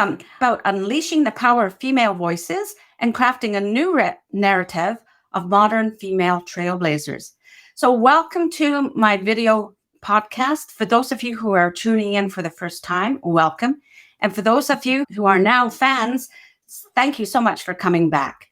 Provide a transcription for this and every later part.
welcome about unleashing the power of female voices and crafting a new narrative of modern female trailblazers. So welcome to my video podcast. For those of you who are tuning in for the first time, welcome. And for those of you who are now fans, thank you so much for coming back.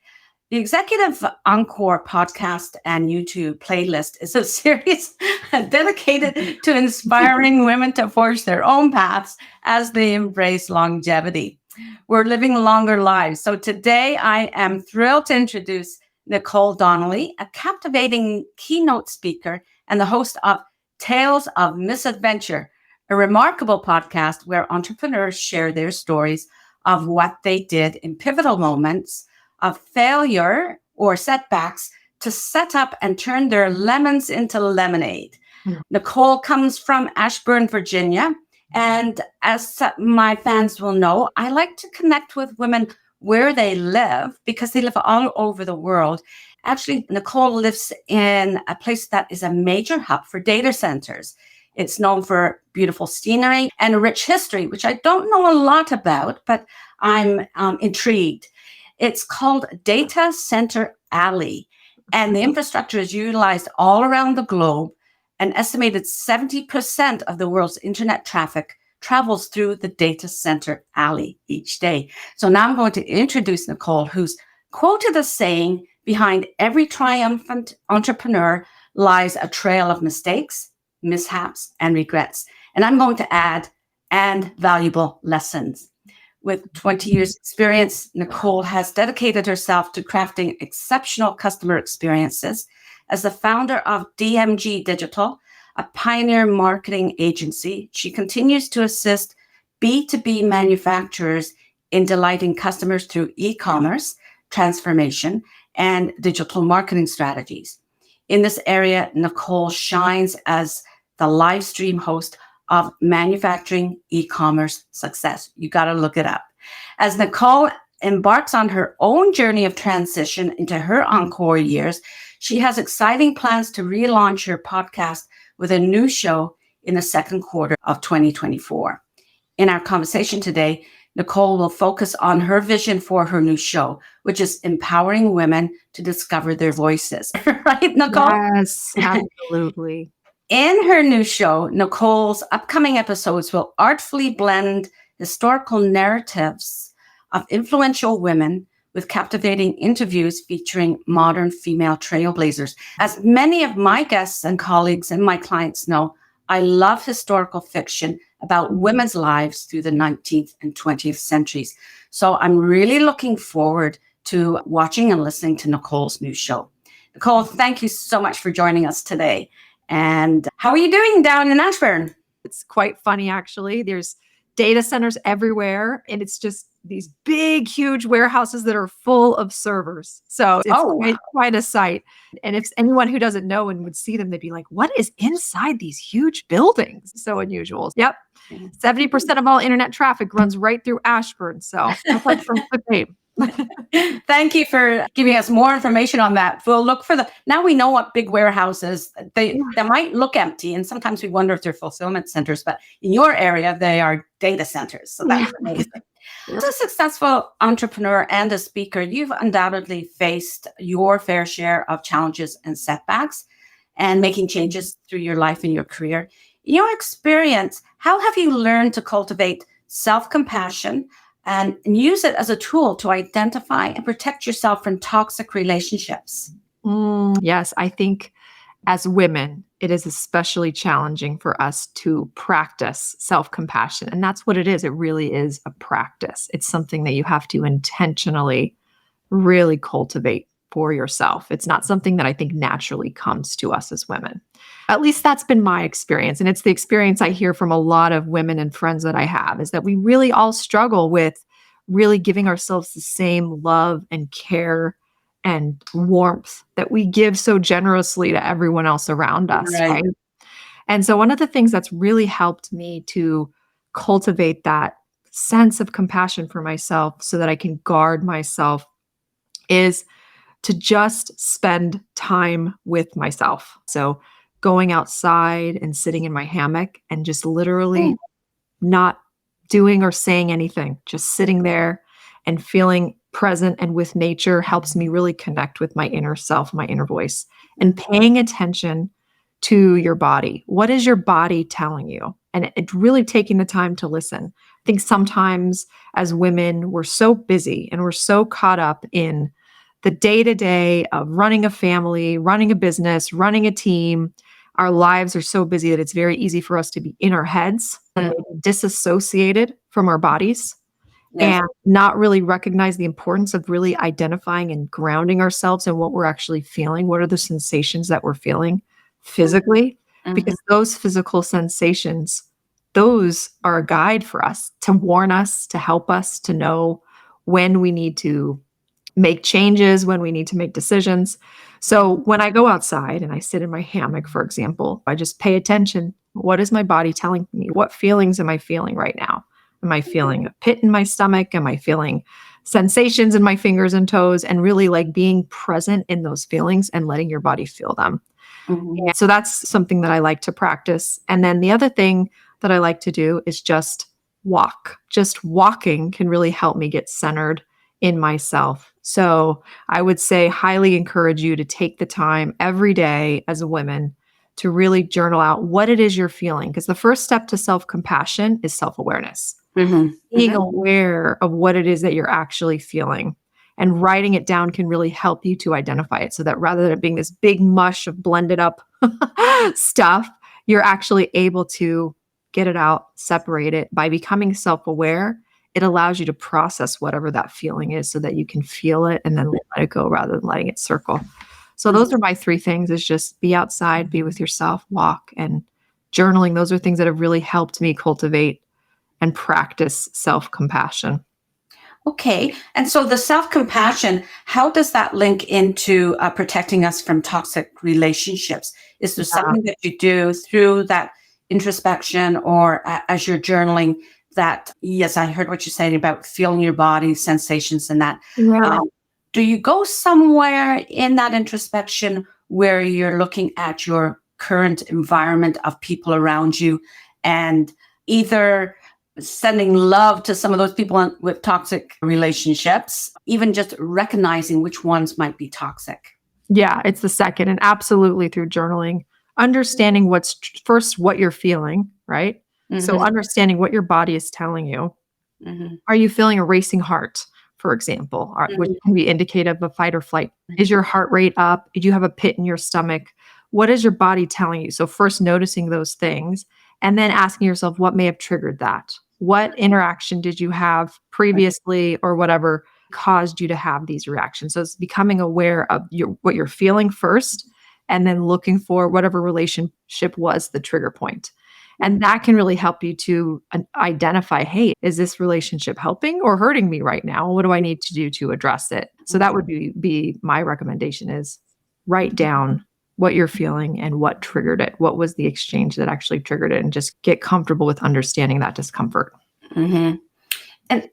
The Executive Encore podcast and YouTube playlist is a series dedicated to inspiring women to forge their own paths as they embrace longevity. We're living longer lives. So today I am thrilled to introduce Nicole Donnelly, a captivating keynote speaker and the host of Tales of Misadventure, a remarkable podcast where entrepreneurs share their stories of what they did in pivotal moments of failure or setbacks to set up and turn their lemons into lemonade. Nicole comes from Ashburn, Virginia. And as my fans will know, I like to connect with women where they live because they live all over the world. Actually, Nicole lives in a place that is a major hub for data centers. It's known for beautiful scenery and a rich history, which I don't know a lot about, but I'm intrigued. It's called Data Center Alley, and the infrastructure is utilized all around the globe. An estimated 70% of the world's internet traffic travels through the Data Center Alley each day. So now I'm going to introduce Nicole, who's quoted as saying, behind every triumphant entrepreneur lies a trail of mistakes, mishaps, and regrets. And I'm going to add, and valuable lessons. With 20 years experience, Nicole has dedicated herself to crafting exceptional customer experiences. As the founder of DMG Digital, a pioneer marketing agency, she continues to assist B2B manufacturers in delighting customers through e-commerce, transformation, and digital marketing strategies. In this area, Nicole shines as the live stream host of Manufacturing E-commerce Success. You got to look it up. As Nicole embarks on her own journey of transition into her encore years, she has exciting plans to relaunch her podcast with a new show in the second quarter of 2024. In our conversation today, Nicole will focus on her vision for her new show, which is empowering women to discover their voices. Right, Nicole? Yes, absolutely. In her new show, Nicole's upcoming episodes will artfully blend historical narratives of influential women with captivating interviews featuring modern female trailblazers. As many of my guests and colleagues and my clients know, I love historical fiction about women's lives through the 19th and 20th centuries. So I'm really looking forward to watching and listening to Nicole's new show. Nicole, thank you so much for joining us today. And how are you doing down in Ashburn? It's quite funny, actually. There's data centers everywhere, and it's just these big, huge warehouses that are full of servers. So it's quite a sight. And if anyone who doesn't know and would see them, they'd be like, what is inside these huge buildings? So unusual. Yep. 70% of all internet traffic runs right through Ashburn. So aside from the name. Thank you for giving us more information on that. We'll look for now we know what big warehouses, they might look empty, and sometimes we wonder if they're fulfillment centers, but in your area, they are data centers. So that's amazing. As a successful entrepreneur and a speaker, you've undoubtedly faced your fair share of challenges and setbacks and making changes through your life and your career. In your experience, how have you learned to cultivate self-compassion and use it as a tool to identify and protect yourself from toxic relationships? Yes, I think as women, it is especially challenging for us to practice self-compassion. And that's what it is. It really is a practice. It's something that you have to intentionally really cultivate for yourself. It's not something that I think naturally comes to us as women. At least that's been my experience. And it's the experience I hear from a lot of women and friends that I have, is that we really all struggle with really giving ourselves the same love and care and warmth that we give so generously to everyone else around us. Right? And so one of the things that's really helped me to cultivate that sense of compassion for myself so that I can guard myself is to just spend time with myself. So going outside and sitting in my hammock and just literally not doing or saying anything. Just sitting there and feeling present and with nature helps me really connect with my inner self, my inner voice, and paying attention to your body. What is your body telling you? And it's really taking the time to listen. I think sometimes as women, we're so busy and we're so caught up in the day-to-day of running a family, running a business, running a team. Our lives are so busy that it's very easy for us to be in our heads and disassociated from our bodies. Yes. And not really recognize the importance of really identifying and grounding ourselves in what we're actually feeling. What are the sensations that we're feeling physically? Because those physical sensations, those are a guide for us to warn us, to help us to know when we need to make changes, when we need to make decisions. So when I go outside and I sit in my hammock, for example, I just pay attention. What is my body telling me? What feelings am I feeling right now? Am I feeling a pit in my stomach? Am I feeling sensations in my fingers and toes? And really like being present in those feelings and letting your body feel them. And so that's something that I like to practice. And then the other thing that I like to do is just walk. Just walking can really help me get centered in myself. So I would say highly encourage you to take the time every day as a woman to really journal out what it is you're feeling. Because the first step to self-compassion is self-awareness. Being aware of what it is that you're actually feeling and writing it down can really help you to identify it so that rather than it being this big mush of blended up stuff, you're actually able to get it out, separate it. By becoming self-aware, it allows you to process whatever that feeling is so that you can feel it and then let it go rather than letting it circle. So those are my three things: is just be outside, be with yourself, walk, and journaling. Those are things that have really helped me cultivate and practice self-compassion. Okay. And so the self-compassion, how does that link into protecting us from toxic relationships? Is there something that you do through that introspection or as you're journaling that, yes, I heard what you're saying about feeling your body, sensations and that. Yeah. Do you go somewhere in that introspection where you're looking at your current environment of people around you and either sending love to some of those people with toxic relationships, even just recognizing which ones might be toxic? Yeah, it's the second, and absolutely through journaling, understanding what's first what you're feeling, right? So understanding what your body is telling you. Are you feeling a racing heart, for example, which can be indicative of fight or flight? Is your heart rate up? Do you have a pit in your stomach? What is your body telling you? So first noticing those things and then asking yourself what may have triggered that. What interaction did you have previously or whatever caused you to have these reactions? So it's becoming aware of what you're feeling first and then looking for whatever relationship was the trigger point. And that can really help you to identify, hey, is this relationship helping or hurting me right now? What do I need to do to address it? So that would be my recommendation: is write down what you're feeling and what triggered it. What was the exchange that actually triggered it? And just get comfortable with understanding that discomfort. And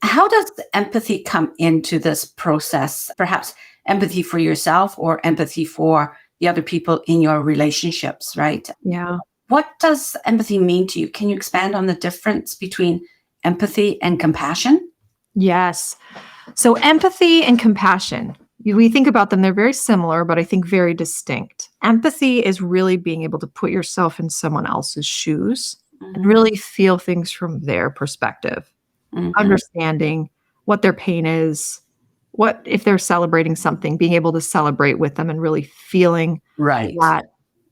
how does empathy come into this process? Perhaps empathy for yourself or empathy for the other people in your relationships, right? Yeah. What does empathy mean to you? Can you expand on the difference between empathy and compassion? Yes. So empathy and compassion, we think about them, they're very similar, but I think very distinct. Empathy is really being able to put yourself in someone else's shoes and really feel things from their perspective, understanding what their pain is, what if they're celebrating something, being able to celebrate with them and really feeling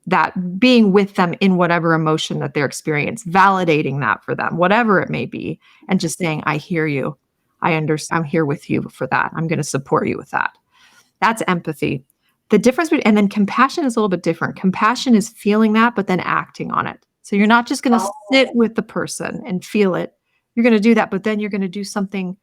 that being with them in whatever emotion that they're experiencing, validating that for them, whatever it may be, and just saying, I hear you. I understand. I'm here with you for that. I'm going to support you with that. That's empathy. The difference between, and then compassion is a little bit different. Compassion is feeling that, but then acting on it. So you're not just going to sit with the person and feel it. You're going to do that, but then you're going to do something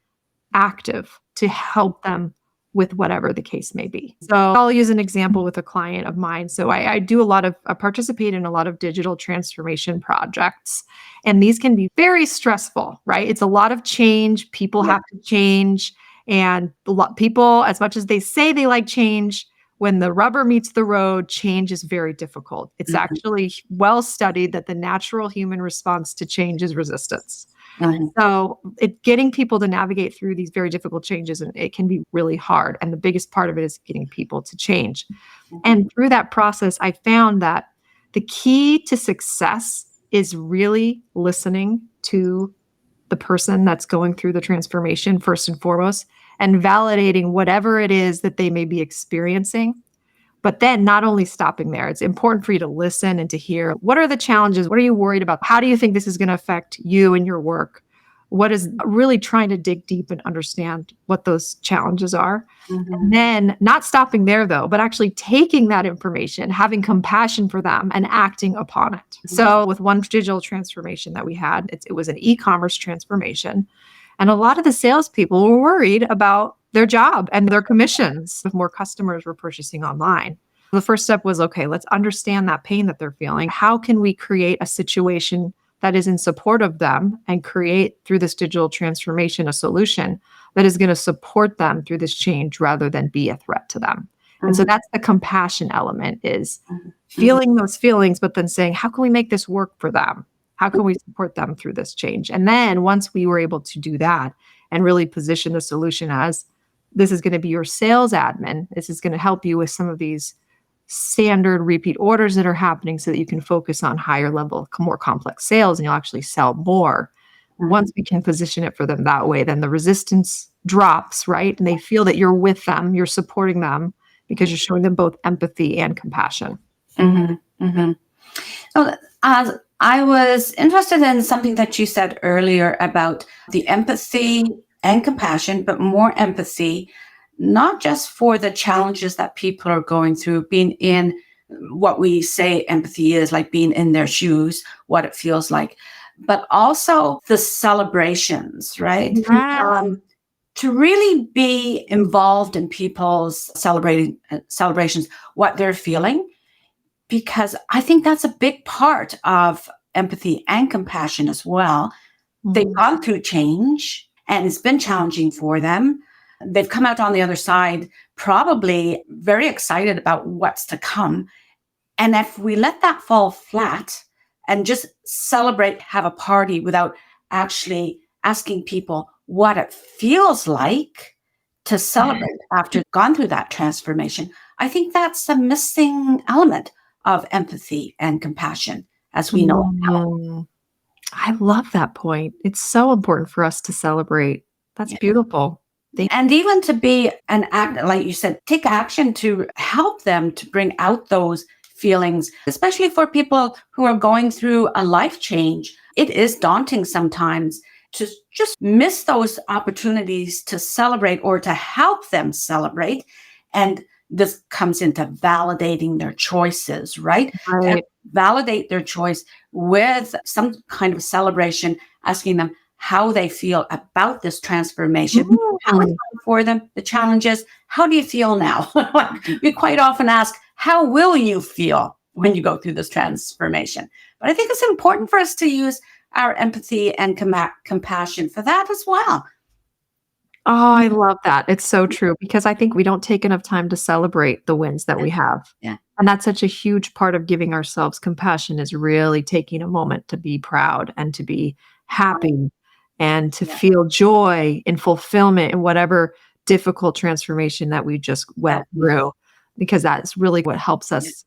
active to help them with whatever the case may be. So I'll use an example with a client of mine. So I do I participate in a lot of digital transformation projects, and these can be very stressful, right? It's a lot of change. People have to change, and people, as much as they say they like change, when the rubber meets the road, change is very difficult. It's actually well studied that the natural human response to change is resistance. Mhm. So getting people to navigate through these very difficult changes, and it can be really hard. And the biggest part of it is getting people to change. Mhm. And through that process, I found that the key to success is really listening to the person that's going through the transformation first and foremost, and validating whatever it is that they may be experiencing. But then not only stopping there, it's important for you to listen and to hear, what are the challenges? What are you worried about? How do you think this is going to affect you and your work? What is really trying to dig deep and understand what those challenges are. And Mhm. then not stopping there though, but actually taking that information, having compassion for them and acting upon it. So with one digital transformation that we had, it was an e-commerce transformation. And a lot of the salespeople were worried about their job and their commissions if more customers were purchasing online. The first step was, okay, let's understand that pain that they're feeling. How can we create a situation that is in support of them and create through this digital transformation a solution that is going to support them through this change rather than be a threat to them? And so Mhm. that's the compassion element, is Mhm. feeling those feelings, but then saying, how can we make this work for them? How can we support them through this change? And then once we were able to do that and really position the solution as, this is going to be your sales admin, this is going to help you with some of these standard repeat orders that are happening so that you can focus on higher level, more complex sales, and you'll actually sell more. Once we can position it for them that way, then the resistance drops, right? And they feel that you're with them, you're supporting them because you're showing them both empathy and compassion. Mhm. Mhm. So, I was interested in something that you said earlier about the empathy and compassion, but more empathy, not just for the challenges that people are going through, being in what we say empathy is, like being in their shoes, what it feels like, but also the celebrations, right? Yeah. To really be involved in people's celebrations, what they're feeling, because I think that's a big part of empathy and compassion as well. They've Mhm. gone through change and it's been challenging for them. They've come out on the other side probably very excited about what's to come. And if we let that fall flat and just celebrate, have a party without actually asking people what it feels like to celebrate after gone through that transformation, I think that's a missing element of empathy and compassion as we know it now. Mhm. I love that point. It's so important for us to celebrate. That's Yeah. beautiful. And even to be an act, like you said, take action to help them to bring out those feelings, especially for people who are going through a life change. It is daunting sometimes to just miss those opportunities to celebrate or to help them celebrate. And this comes into validating their choices, right? To Right. validate their choice with some kind of celebration, asking them how they feel about this transformation, how it's Mm. going for them, the challenges. How do you feel now? We quite often ask, how will you feel when you go through this transformation? But I think it's important for us to use our empathy and compassion for that as well. Oh, I love that. It's so true because I think we don't take enough time to celebrate the wins that Yeah. we have. Yeah. And that's such a huge part of giving ourselves compassion, is really taking a moment to be proud and to be happy and to Yeah. feel joy and fulfillment in whatever difficult transformation that we just went through, because that's really what helps Yeah. us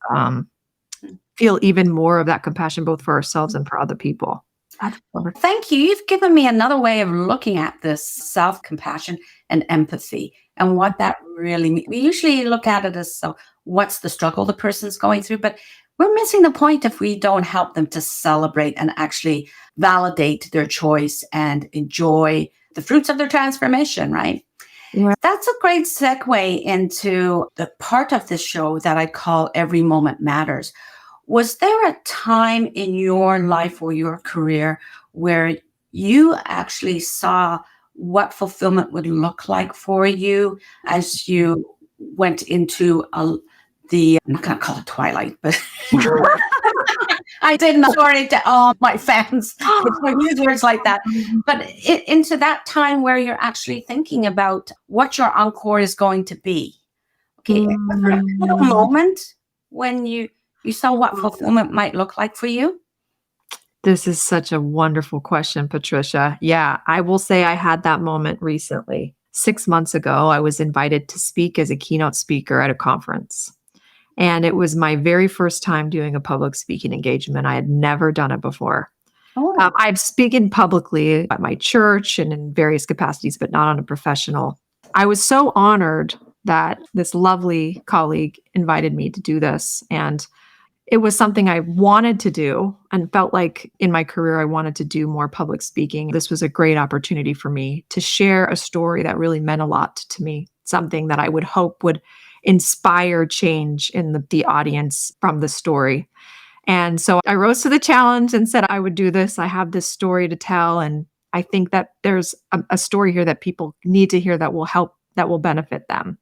feel even more of that compassion, both for ourselves and for other people. That's wonderful. Thank you. You've given me another way of looking at this self compassion and empathy and what that really means. We usually look at it as, so what's the struggle the person's going through, but we're missing the point if we don't help them to celebrate and actually validate their choice and enjoy the fruits of their transformation, right? Right. That's a great segue into the part of this show that I call Every Moment Matters. Was there a time in your life or your career where you actually saw what fulfillment would look like for you as you went into I'm not going to call it twilight, but I didn't. Sorry to all my fans if I use words like that. But into that time where you're actually thinking about what your encore is going to be. Okay, was there a little Mm. moment when you saw what fulfillment might look like for you? This is such a wonderful question, Patricia. Yeah, I will say I had that moment recently. 6 months ago, I was invited to speak as a keynote speaker at a conference. And it was my very first time doing a public speaking engagement. I had never done it before. Oh, I've spoken publicly at my church and in various capacities, but not on a professional. I was so honored that this lovely colleague invited me to do this. And it was something I wanted to do and felt like in my career I wanted to do more public speaking. This was a great opportunity for me to share a story that really meant a lot to me, something that I would hope would inspire change in the audience from the story. And so I rose to the challenge and said I would do this. I have this story to tell. And I think that there's a story here that people need to hear that will help, that will benefit them.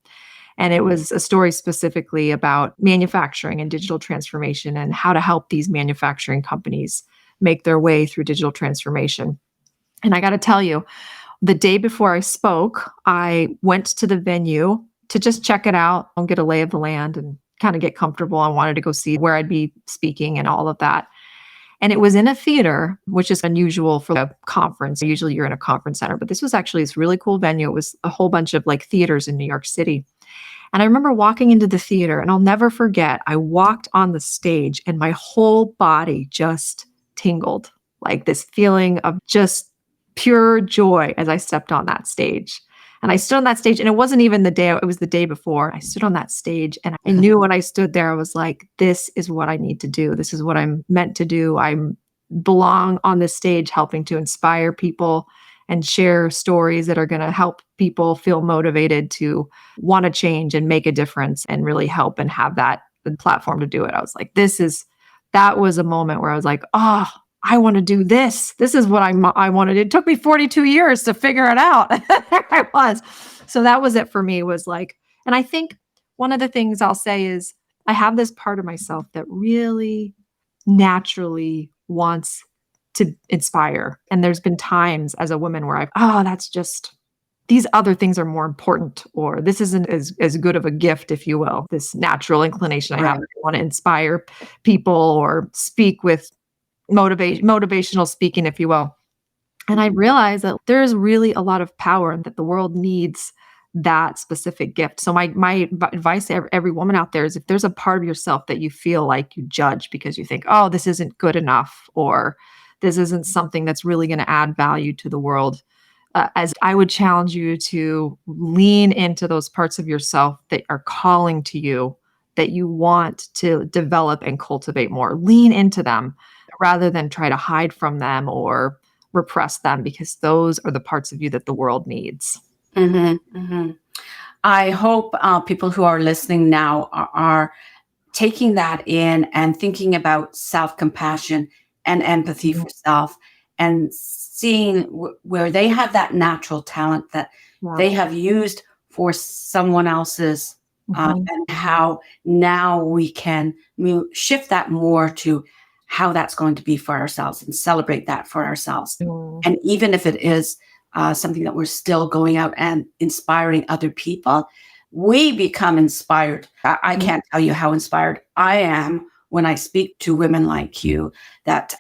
And it was a story specifically about manufacturing and digital transformation and how to help these manufacturing companies make their way through digital transformation. And I got to tell you, the day before I spoke, I went to the venue to just check it out and get a lay of the land and kind of get comfortable. I wanted to go see where I'd be speaking and all of that. And it was in a theater, which is unusual for a conference. Usually you're in a conference center, but this was actually this really cool venue. It was a whole bunch of like theaters in New York City. And I remember walking into the theater, and I'll never forget, I walked on the stage and my whole body just tingled, like this feeling of just pure joy as I stepped on that stage. And I stood on that stage, and it wasn't even the day, it was the day before. I stood on that stage, and I knew when I stood there, I was like, this is what I need to do. This is what I'm meant to do. I belong on this stage helping to inspire people and share stories that are going to help people feel motivated to want to change and make a difference and really help and have that platform to do it. I was like, that was a moment where I was like, oh, I want to do this. This is what I wanted. It took me 42 years to figure it out. There I was. So that was it for me, was like, and I think one of the things I'll say is I have this part of myself that really naturally wants to inspire. And there's been times as a woman where that's just, these other things are more important, or this isn't as good of a gift, if you will, this natural inclination I have. I want to inspire people or speak with motivational speaking, if you will. And I realized that there is really a lot of power and that the world needs that specific gift. So my advice to every woman out there is, if there's a part of yourself that you feel like you judge because you think, oh, this isn't good enough, or this isn't something that's really going to add value to the world, as I would challenge you to lean into those parts of yourself that are calling to you, that you want to develop and cultivate more. Lean into them rather than try to hide from them or repress them, because those are the parts of you that the world needs. Mm-hmm, mm-hmm. I hope people who are listening now are taking that in and thinking about self-compassion and empathy for self, and seeing where they have that natural talent that they have used for someone else's, and how now we can shift that more to how that's going to be for ourselves and celebrate that for ourselves. And even if it is something that we're still going out and inspiring other people, we become inspired. I can't tell you how inspired I am when I speak to women like you that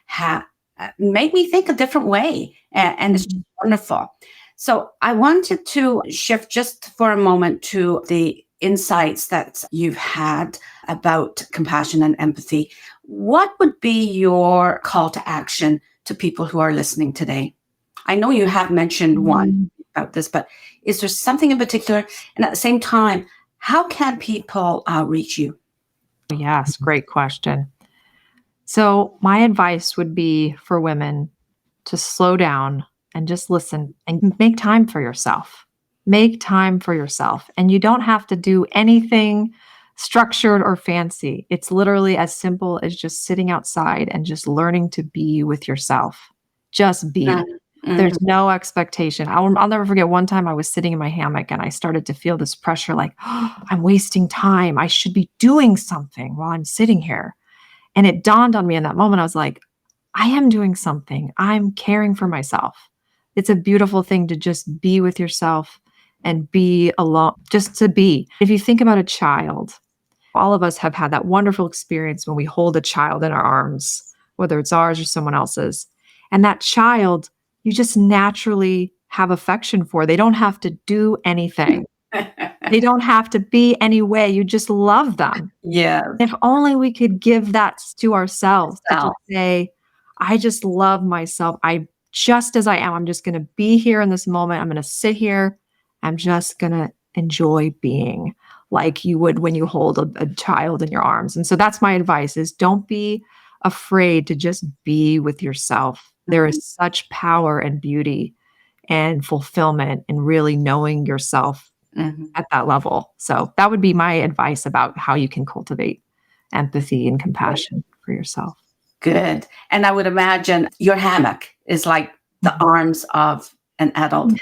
make me think a different way. And it's just wonderful. So I wanted to shift just for a moment to the insights that you've had about compassion and empathy. What would be your call to action to people who are listening today? I know you have mentioned one about this, but is there something in particular? And at the same time, how can people reach you? Yes, great question. So my advice would be for women to slow down and just listen and make time for yourself. Make time for yourself. And you don't have to do anything structured or fancy. It's literally as simple as just sitting outside and just learning to be with yourself. Just be. There's no expectation. I'll never forget one time I was sitting in my hammock and I started to feel this pressure, like, oh, I'm wasting time. I should be doing something while I'm sitting here. And it dawned on me in that moment. I was like, I am doing something. I'm caring for myself. It's a beautiful thing to just be with yourself and be alone, just to be. If you think about a child, all of us have had that wonderful experience when we hold a child in our arms whether it's ours or someone else's. And that child, you just naturally have affection for. They don't have to do anything. They don't have to be any way. You just love them. Yeah. If only we could give that to ourselves to just Self. say, I just love myself. I just as I am. I'm just going to be here in this moment. I'm going to sit here. I'm just going to enjoy being like you would when you hold a child in your arms. And so that's my advice is don't be afraid to just be with yourself. There is such power and beauty and fulfillment in really knowing yourself at that level. So that would be my advice about how you can cultivate empathy and compassion for yourself. Good. And I would imagine your hammock is like the arms of an adult.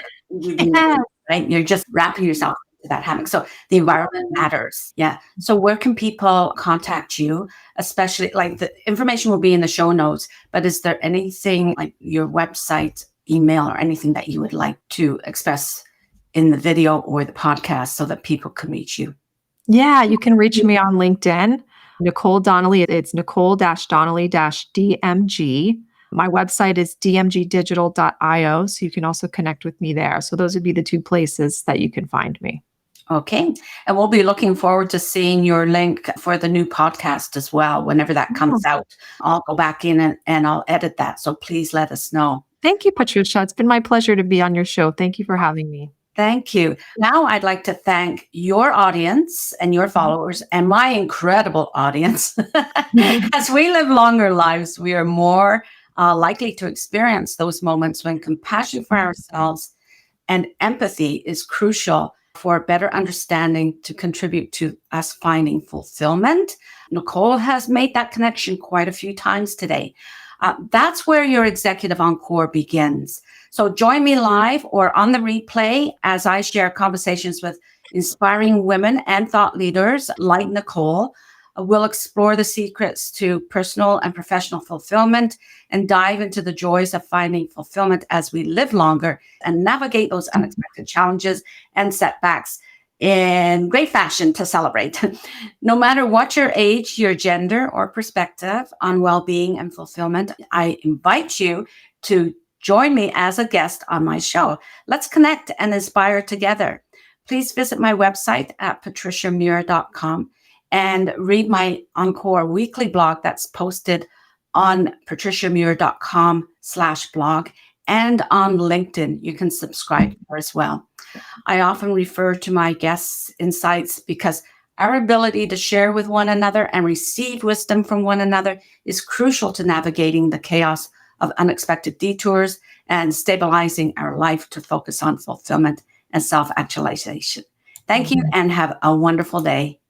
Right? You're just wrapping yourself into that hammock. So the environment matters. Yeah. So where can people contact you? Especially like the information will be in the show notes, but is there anything like your website, email, or anything that you would like to express in the video or the podcast so that people can reach you? Yeah, you can reach me on LinkedIn, Nicole Donnelly. It's Nicole-Donnelly-DMG. My website is dmgdigital.io, so you can also connect with me there. So those would be the two places that you can find me. Okay. And we'll be looking forward to seeing your link for the new podcast as well. Whenever that comes out, I'll go back in and I'll edit that. So please let us know. Thank you, Patricia. It's been my pleasure to be on your show. Thank you for having me. Thank you. Now I'd like to thank your audience and your followers and my incredible audience. As we live longer lives, we are more likely to experience those moments when compassion for ourselves and empathy is crucial for a better understanding to contribute to us finding fulfillment. Nicole has made that connection quite a few times today. That's where your executive encore begins. So join me live or on the replay as I share conversations with inspiring women and thought leaders like Nicole. We'll explore the secrets to personal and professional fulfillment and dive into the joys of finding fulfillment as we live longer and navigate those unexpected challenges and setbacks in great fashion to celebrate. No matter what your age, your gender, or perspective on well-being and fulfillment, I invite you to join me as a guest on my show. Let's connect and inspire together. Please visit my website at patriciamuir.com and read my Encore weekly blog that's posted on patriciamuir.com/blog and on LinkedIn. You can subscribe there as well. I often refer to my guests' insights because our ability to share with one another and receive wisdom from one another is crucial to navigating the chaos of unexpected detours and stabilizing our life to focus on fulfillment and self-actualization. Thank you and have a wonderful day.